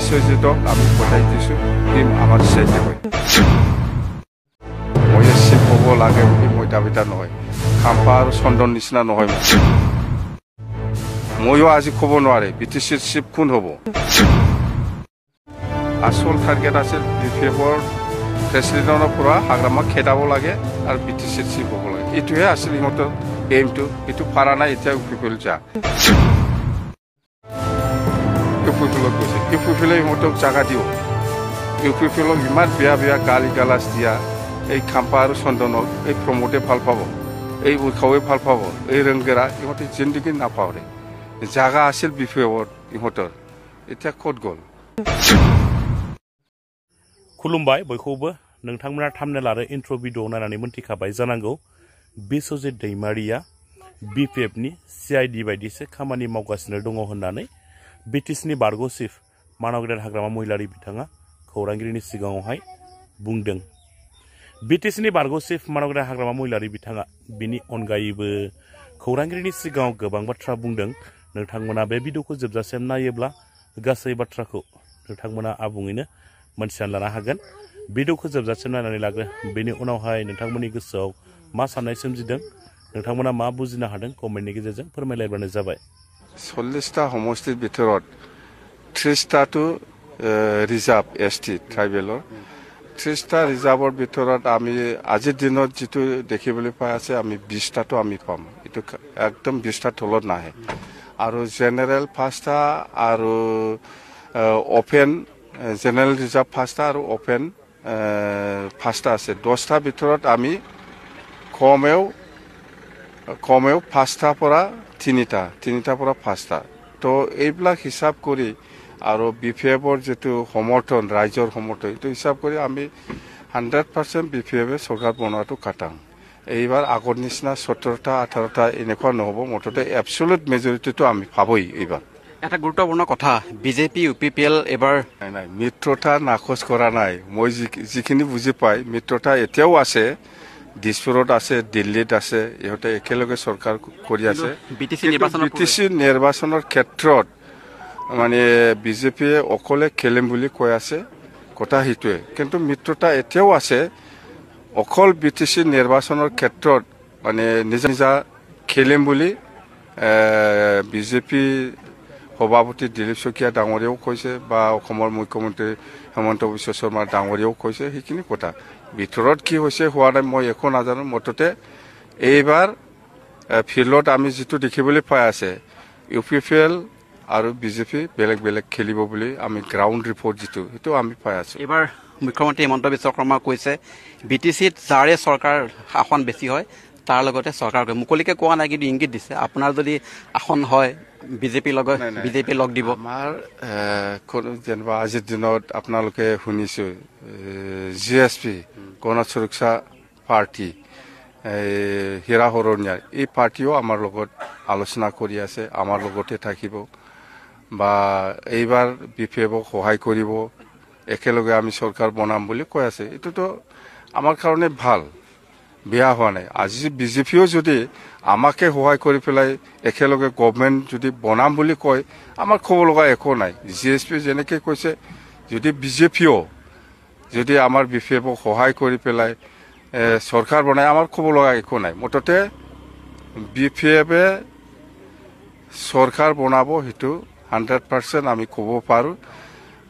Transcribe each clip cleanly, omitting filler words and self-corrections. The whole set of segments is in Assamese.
বিশ্বজিতক আমি পঠাই দিছোঁ সি আমাৰ চাইডে হয় মই চিফ হ'ব লাগে বুলি মই দাবীদাৰ নহয় খাম্পা আৰু চন্দন নিচিনা নহয় ময়ো আজি ক'ব নোৱাৰে BTCৰ চিফ কোন হ'ব আসল টাৰ্গেট আছিল BPFৰ প্ৰেচিডেণ্টৰ পৰা হাগ্ৰামা খেদাব লাগে আৰু BTCৰ চিফ হ'ব লাগে এইটোহে আছিল ইহঁতৰ এইমটো এইটো পাৰা নাই এতিয়া ইউপিপিএল যা ইউপিপিএলত গৈছে ইউপিপিএলে ইহঁতক জাগা দিওঁ ইউপিপিএলক ইমান বেয়া বেয়া গালি গালাজ দিয়া এই খাম্পা আৰু চন্দনক এই প্ৰমোদে ভাল পাব এই উৎসৱে ভাল পাব এই ৰংগেৰা ইহঁতে জিন্দগী নাপাওঁৰে জাগা আছিল BPFত ইহঁতৰ এতিয়া ক'ত গ'ল खुलुमबाय बयखौबो नोंथांमोना थाम्बनेल आरो इन्ट्र भिडिअ नायनानै मोनथिखाबाय जानांगौ बिश्वजित दैमारिया BPFनि CID बायदिसो खामानि मावगासिनो दङ होननानै BTCनि बारग' चिफ मानाव गेदेर हाग्रामा महिलारि बिथाङा खौरांगिरिनि सिगाङावहाय बुंदों BTCनि बारग' चिफ मानाव गेदेर हाग्रामा महिलारि बिथाङा बिनि अनगायैबो खौरांगिरिनि सिगाङाव गोबां बाथ्रा बुंदों नोंथांमोना बे भिडिअखौ जोबजासिम नायोब्ला गासै बाथ्राखौ नोंथांमोना आबुङैनो मोनथिनानै लानो हागोन भिडिअखौ जोबजासिम नायनानै लाग्रो बेनि उनावहाय नोंथांमोननि गोसोआव मा साननाय सोमजिदों नोंथांमोना मा बुजिनो हादों कमेन्टनि गेजेरजों फोरमायलायबानो जाबाय 40टा समष्टिर ভিতৰত 30টাটো ৰিজাৰ্ভ ST ট্ৰাইবেলৰ 30টা ৰিজাৰ্ভৰ ভিতৰত আমি আজিৰ দিনত যেটো দেখিবলৈ পাই আছে আমি 20টাটো আমি পাম এটো একদম 20টা তলত নাহে আৰু জেনাৰেল 5টা আৰু ওপেন জেনাৰেল ৰিজাৰ্ভ 5টা আৰু ওপেন 5টা আছে 10টা ভিতৰত আমি কমেও 5টা পৰা 3টা পৰা 5টা তো এইবিলাক হিসাব কৰি আৰু BPFৰ যেটো সমৰ্থন ৰাইজৰ সমৰ্থন এইটো হিসাব কৰি আমি 100% BPF চৰকাৰ বনোৱাটো কাটাম এইবাৰ আগৰ নিচিনা 17টা 18টা এনেকুৱা নহব মুঠতে এবসলিউট মেজৰিটিটো আমি পাবই এইবাৰ এটা গুৰুত্বপূৰ্ণ কথা বিজেপি UPPL এবাৰ নাই মিত্ৰতা নাকচ কৰা নাই মই যিখিনি বুজি পাই মিত্ৰতা এতিয়াও আছে দিছপুৰত আছে দিল্লীত আছে ইহঁতে একেলগে চৰকাৰ কৰি আছে BTC নিৰ্বাচনৰ ক্ষেত্ৰত মানে বিজেপিয়ে অকলে খেলিম বুলি কৈ আছে কথা হিটোৱে কিন্তু মিত্ৰতা এতিয়াও আছে অকল BTC নিৰ্বাচনৰ ক্ষেত্ৰত মানে নিজা খেলিম বুলি বিজেপি সভাপতি দিলীপ শইকীয়া ডাঙৰীয়াও কৈছে বা অসমৰ মুখ্যমন্ত্ৰী হেমন্ত বিশ্ব শৰ্মা ডাঙৰীয়াও কৈছে সেইখিনি কথা ভিতৰত কি হৈছে হোৱা নাই মই একো নাজানো মততে এইবাৰ ফিল্ডত আমি যেটো দেখিবলৈ পাই আছে UPPL আৰু বিজেপি বেলেগ বেলেগ খেলিব বুলি আমি গ্ৰাউণ্ড ৰিপৰ্ট যেটো হেতু আমি পাই আছো এবাৰ মুখ্যমন্ত্ৰী হেমন্ত বিশ্ব শৰ্মা কৈছে BTCত যাৰে চৰকাৰ আসন বেছি হয় তাৰ লগতে চৰকাৰক মুকলিকে কোৱা নাই কিন্তু ইংগিত দিছে আপোনাৰ যদি আসন হয় বিজেপি লগ দিব আমাৰ যেনবা আজিৰ দিনত আপোনালোকে শুনিছো GSP গণ সুৰক্ষা পাৰ্টি হীৰা হৰণীয়াৰ এই পাৰ্টিও আমাৰ লগত আলোচনা কৰি আছে আমাৰ লগতে থাকিব বা এইবাৰ BPFক সহায় কৰিব একেলগে আমি চৰকাৰ বনাম বুলি কৈ আছে এটোতো আমাৰ কাৰণে ভাল বেয়া হোৱা নাই আজি বিজেপিও যদি আমাকে সহায় কৰি পেলাই একেলগে গভৰ্ণমেণ্ট যদি বনাম বুলি কয় আমাৰ ক'ব লগা একো নাই GSP যেনেকে কৈছে যদি বিজেপিও যদি আমাৰ BPFক সহায় কৰি পেলাই চৰকাৰ বনায় আমাৰ ক'ব লগা একো নাই মুঠতে BPFে চৰকাৰ বনাব হেতু 100% আমি ক'ব পাৰো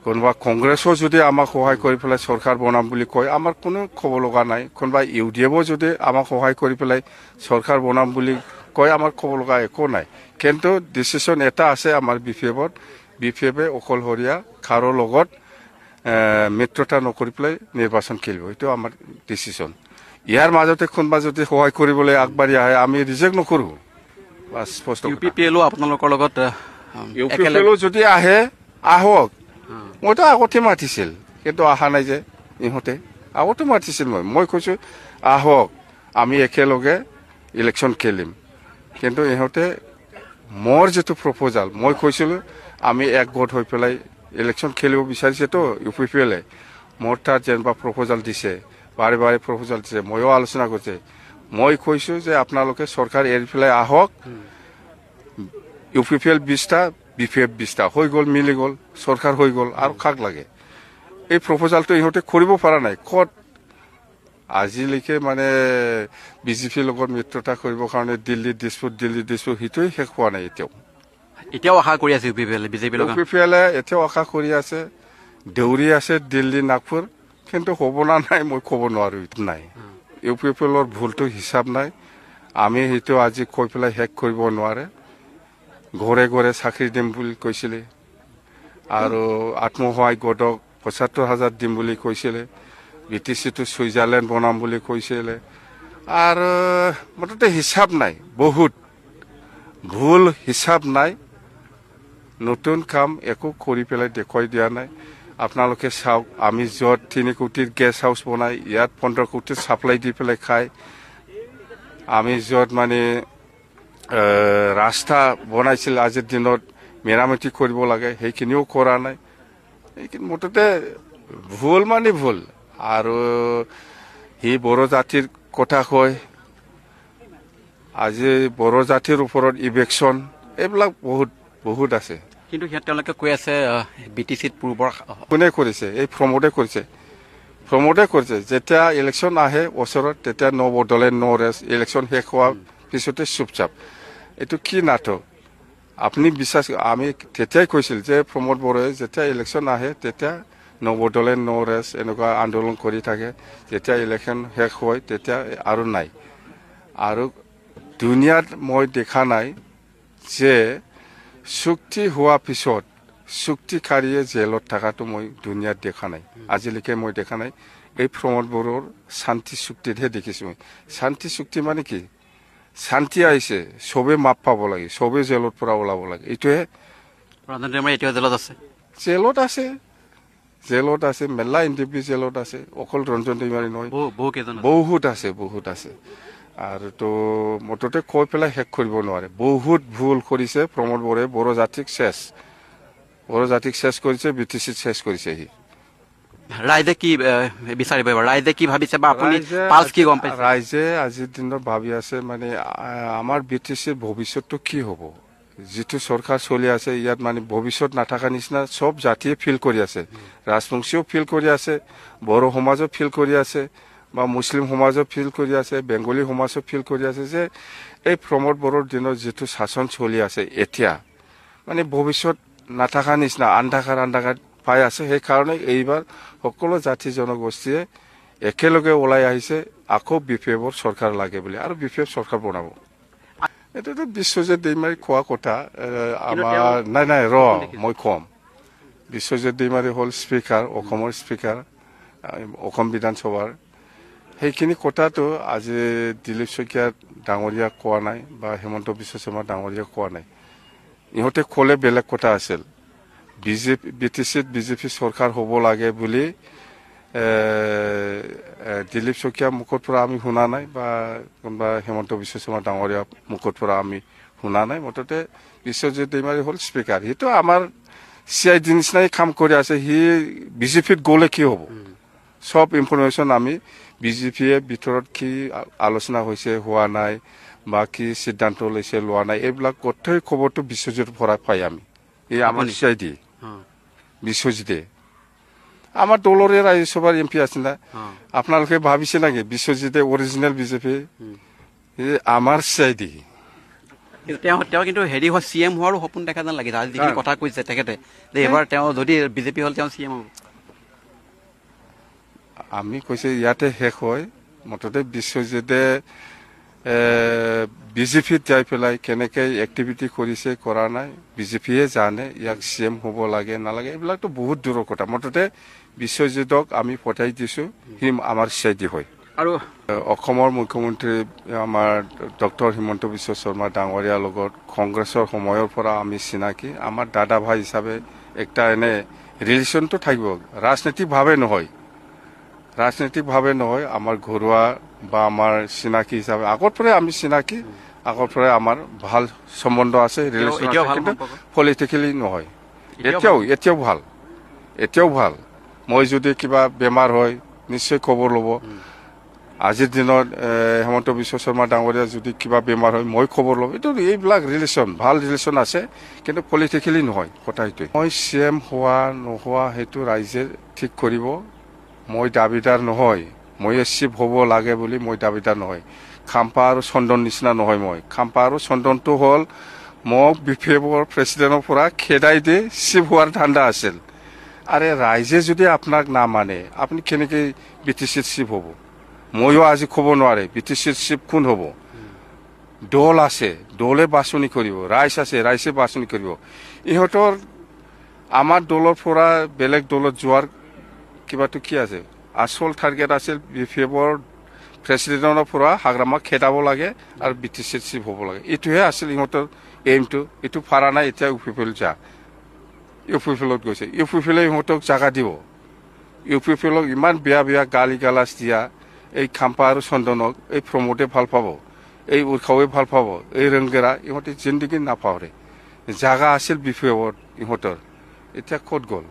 কোনবা কংগ্ৰেছও যদি আমাক সহায় কৰি পেলাই চৰকাৰ বনাম বুলি কয় আমাৰ কোনো ক'ব লগা নাই কোনবা UDFও যদি আমাক সহায় কৰি পেলাই চৰকাৰ বনাম বুলি কয় আমাৰ ক'ব লগা একো নাই কিন্তু ডিসিশন এটা আছে আমাৰ BPFত BPFে অকলহৰীয়া কাৰো লগত মিত্ৰতা নকৰি পেলাই নিৰ্বাচন খেলিব এটো আমাৰ ডিসিশন ইয়াৰ মাজতে কোনবা যদি সহায় কৰিবলৈ আগবাঢ়ি আহে আমি ৰিজেক্ট নকৰো বাস স্পষ্ট UPPLও আপোনালোকৰ লগত UPPLও যদি আহে আহক মইতো আগতে মাতিছিল কিন্তু আহা নাই যে ইহঁতে আগতে মাতিছিল মই কৈছো আহক আমি একেলগে ইলেকশন খেলিম কিন্তু ইহঁতে মোৰ যেটো প্ৰপোজাল মই কৈছিল আমি এক গোট হৈ পেলাই ইলেকশন খেলিব বিচাৰিছে তো UPPLে মোৰ তাত যেনবা প্ৰপোজাল দিছে বাৰে বাৰে প্ৰপোজাল দিছে ময়ো আলোচনা কৰিছে মই কৈছো যে আপোনালোকে চৰকাৰ এৰি পেলাই আহক UPPL 20টা BPF 20টা হৈ গ'ল মিলি গ'ল চৰকাৰ হৈ গ'ল আৰু কাক লাগে এই প্ৰপ'জালটো ইহঁতে কৰিব পৰা নাই ক'ত আজিলৈকে মানে বিজেপিৰ লগত মিত্ৰতা কৰিবৰ কাৰণে দিল্লী দিছপুৰ সেইটোৱে শেষ হোৱা নাই এতিয়াও আশা কৰি আছে বিজেপিৰ লগত ইউপিপিএলে এতিয়াও আশা কৰি আছে দেউৰি আছে দিল্লী নাগপুৰ কিন্তু হ'ব না নাই মই ক'ব নোৱাৰো নাই ইউপিপিএলৰ ভুলটো হিচাপ নাই আমি সেইটো আজি কৈ পেলাই শেষ কৰিব নোৱাৰে ঘৰে ঘৰে চাকৰি দিম বুলি কৈছিলে আৰু আত্মসহায়ক গোটক ৭৫,০০০ দিম বুলি কৈছিলে বিটিচিটো ছুইজাৰলেণ্ড বনাম বুলি কৈছিলে আৰু মুঠতে হিচাপ নাই বহুত ভুল হিচাপ নাই নতুন কাম একো কৰি পেলাই দেখুৱাই দিয়া নাই আপোনালোকে চাওক আমি য'ত ৩ কোটিৰ গেছ হাউচ বনাই ইয়াত ১৫ কোটিৰ ছাপ্লাই দি পেলাই খায় আমি য'ত মানে ৰাস্তা বনাইছিল আজিৰ দিনত মেৰামতি কৰিব লাগে সেইখিনিও কৰা নাই এইখিনি মুঠতে ভুল মানে ভুল আৰু সি বড়ো জাতিৰ কথা কয় আজি বড়ো জাতিৰ ওপৰত ইভেকশ্যন এইবিলাক বহুত আছে কিন্তু তেওঁলোকে কৈ আছে বিটিচিত পূৰ্বৰ কোনে কৰিছে এই প্ৰমোদে কৰিছে যেতিয়া ইলেকশ্যন আহে ওচৰত তেতিয়া ন বদলে ন ৰেছ ইলেকশ্যন শেষ হোৱাৰ পিছতে চুপচাপ এইটো কি নাটক আপুনি বিশ্বাস আমি তেতিয়াই কৈছিল যে প্ৰমোদ বড়োৱে যেতিয়া ইলেকশ্যন আহে তেতিয়া নবদলে ন ৰেছ এনেকুৱা আন্দোলন কৰি থাকে যেতিয়া ইলেকশ্যন শেষ হয় তেতিয়া আৰু নাই আৰু দুনিয়াত মই দেখা নাই যে চুক্তি হোৱাৰ পিছত চুক্তিকাৰীয়ে জেলত থকাটো মই দুনিয়াত দেখা নাই আজিলৈকে মই দেখা নাই এই প্ৰমোদ বড়োৰ শান্তি চুক্তিতহে দেখিছোঁ মই শান্তি চুক্তি মানে কি শান্তি আহিছে চবে মাপ পাব লাগে চবে জেলৰ পৰা ওলাব লাগে এইটোহে জেলত আছে মেলা NDP জেলত আছে অকল ৰঞ্জন দৈমাৰী নহয় বহুত আছে আৰু তো মুঠতে কৈ পেলাই শেষ কৰিব নোৱাৰে বহুত ভুল কৰিছে প্ৰমোদ বড়োৱে বড়ো জাতিক শেষ কৰিছে বিটিচিত শেষ কৰিছে সি ৰাইজে কি বিচাৰিব ৰাইজে কি ভাবিছে বা আপুনি পালছ কি গম পাইছে ৰাইজে আজিৰ দিনত ভাবি আছে মানে আমাৰ বিটিচিৰ ভৱিষ্যতটো কি হ'ব যিটো চৰকাৰ চলি আছে ইয়াত মানে ভৱিষ্যত নাথাকা নিচিনা সব জাতিয়ে ফিল কৰি আছে ৰাজবংশীও ফিল কৰি আছে বড়ো সমাজো ফিল কৰি আছে বা মুছলিম সমাজো ফিল কৰি আছে বেংগলী সমাজো ফিল কৰি আছে যে এই প্ৰমোদ বড়োৰ দিনত যিটো শাসন চলি আছে এতিয়া মানে ভৱিষ্যত নাথাকা নিচিনা আন্ধাকাৰ পাই আছে সেইকাৰণে এইবাৰ সকলো জাতি জনগোষ্ঠীয়ে একেলগে ওলাই আহিছে আকৌ BPFৰ চৰকাৰ লাগে বুলি আৰু BPF চৰকাৰ বনাব এটাতো বিশ্বজিৎ দৈমাৰী কোৱা কথা আমাৰ নাই মই কম বিশ্বজিৎ দৈমাৰী হ'ল স্পীকাৰ অসমৰ স্পীকাৰ অসম বিধানসভাৰ সেইখিনি কথাটো আজি দিলীপ শইকীয়া ডাঙৰীয়া কোৱা নাই বা হেমন্ত বিশ্ব শৰ্মা ডাঙৰীয়া কোৱা নাই ইহঁতে ক'লে বেলেগ কথা আছিল বিটিচিত বিজেপি চৰকাৰ হ'ব লাগে বুলি দিলীপ শইকীয়া মুখৰ পৰা আমি শুনা নাই বা কোনোবা হেমন্ত বিশ্ব শৰ্মা ডাঙৰীয়া মুখৰ পৰা আমি শুনা নাই মুঠতে বিশ্বজিৎ দৈমাৰী হ'ল স্পীকাৰ সিটো আমাৰ CID নিচিনাই কাম কৰি আছে সি বিজেপিত গ'লে কি হ'ব সব ইনফৰমেশ্যন আমি বিজেপিয়ে ভিতৰত কি আলোচনা হৈছে হোৱা নাই বা কি সিদ্ধান্ত লৈছে লোৱা নাই এইবিলাক গোটেই খবৰটো বিশ্বজিৎৰ পৰা পাই আমি এই আমাৰ CID বিশ্বজিতে আমাৰ দলৰে ৰাজ্যসভাৰ MP আছে না আপোনালোকে ভাবিছে নেকি বিশ্বজিতে অৰিজিনেল বিজেপি আমাৰ CID তেওঁ কিন্তু হেৰি হয় CM হোৱাৰো সপোন দেখা যেন লাগিছে আজি যিখিনি কথা কৈছে তেখেতে যে এবাৰ তেওঁ যদি বিজেপি হ'ল তেওঁ CM হ'ব আমি কৈছে ইয়াতে শেষ হয় মুঠতে বিশ্বজিতে বিজেপিত যাই পেলাই কেনেকে এক্টিভিটি কৰিছে কৰা নাই বিজেপিয়ে জানে ইয়াক CM হ'ব লাগে নালাগে এইবিলাকতো বহুত দূৰৰ কথা মুঠতে বিশ্বজিতক আমি পঠাই দিছো সি আমাৰ CID হয় আৰু অসমৰ মুখ্যমন্ত্ৰী আমাৰ ডক্টৰ হিমন্ত বিশ্ব শৰ্মা ডাঙৰীয়াৰ লগত কংগ্ৰেছৰ সময়ৰ পৰা আমি চিনাকি আমাৰ দাদা ভাই হিচাপে একটা এনে ৰিলেশ্যনটো থাকিব ৰাজনৈতিকভাৱে নহয় আমাৰ ঘৰুৱা বা আমাৰ চিনাকি হিচাপে আগৰ পৰাই আমি চিনাকি আগৰ পৰাই আমাৰ ভাল সম্বন্ধ আছে ৰিলেশ্যন পলিটিকেলি নহয় এতিয়াও ভাল মই যদি কিবা বেমাৰ হয় নিশ্চয় খবৰ ল'ব আজিৰ দিনত হেমন্ত বিশ্ব শৰ্মা ডাঙৰীয়া যদি কিবা বেমাৰ হয় মই খবৰ ল'ম এইটো এইবিলাক ৰিলেশ্যন ভাল ৰিলেশ্যন আছে কিন্তু পলিটিকেলি নহয় কথা এইটোৱে মই CM হোৱা নোহোৱা সেইটো ৰাইজে ঠিক কৰিব মই দাবীদাৰ নহয় মই চিফ হ'ব লাগে বুলি মই দাবীদাৰ নহয় খাম্পা আৰু চন্দন নিচিনা নহয় মই খাম্পা আৰু চন্দনটো হ'ল মোক BPFৰ প্ৰেচিডেণ্টৰ পৰা খেদাই দি চিফ হোৱাৰ ধান্দা আছিল আৰে ৰাইজে যদি আপোনাক নামানে আপুনি কেনেকৈ BTCৰ চিফ হ'ব ময়ো আজি ক'ব নোৱাৰে BTCৰ চিফ কোন হ'ব দল আছে দলে বাছনি কৰিব ৰাইজ আছে ৰাইজে বাছনি কৰিব ইহঁতৰ আমাৰ দলৰ পৰা বেলেগ দলত যোৱাৰ কিবাটো কি আছে আসল টাৰ্গেট আছিল BPFৰ প্ৰেচিডেণ্টৰ পৰা হাগ্ৰামাক খেদাব লাগে আৰু BTCৰ চিফ হ'ব লাগে এইটোহে আছিল ইহঁতৰ এইমটো এইটো পাৰা নাই এতিয়া UPPL যা UPPLত গৈছে UPPLে ইহঁতক জাগা দিব UPPLক ইমান বেয়া বেয়া গালি গালাজ দিয়া এই খাম্পা আৰু চন্দনক এই প্ৰমোদে ভাল পাব এই উৰ্খাৱে ভাল পাব এই ৰংগেৰা ইহঁতে জিন্দগী নাপাহৰে জাগা আছিল BPFত ইহঁতৰ এতিয়া ক'ত গ'ল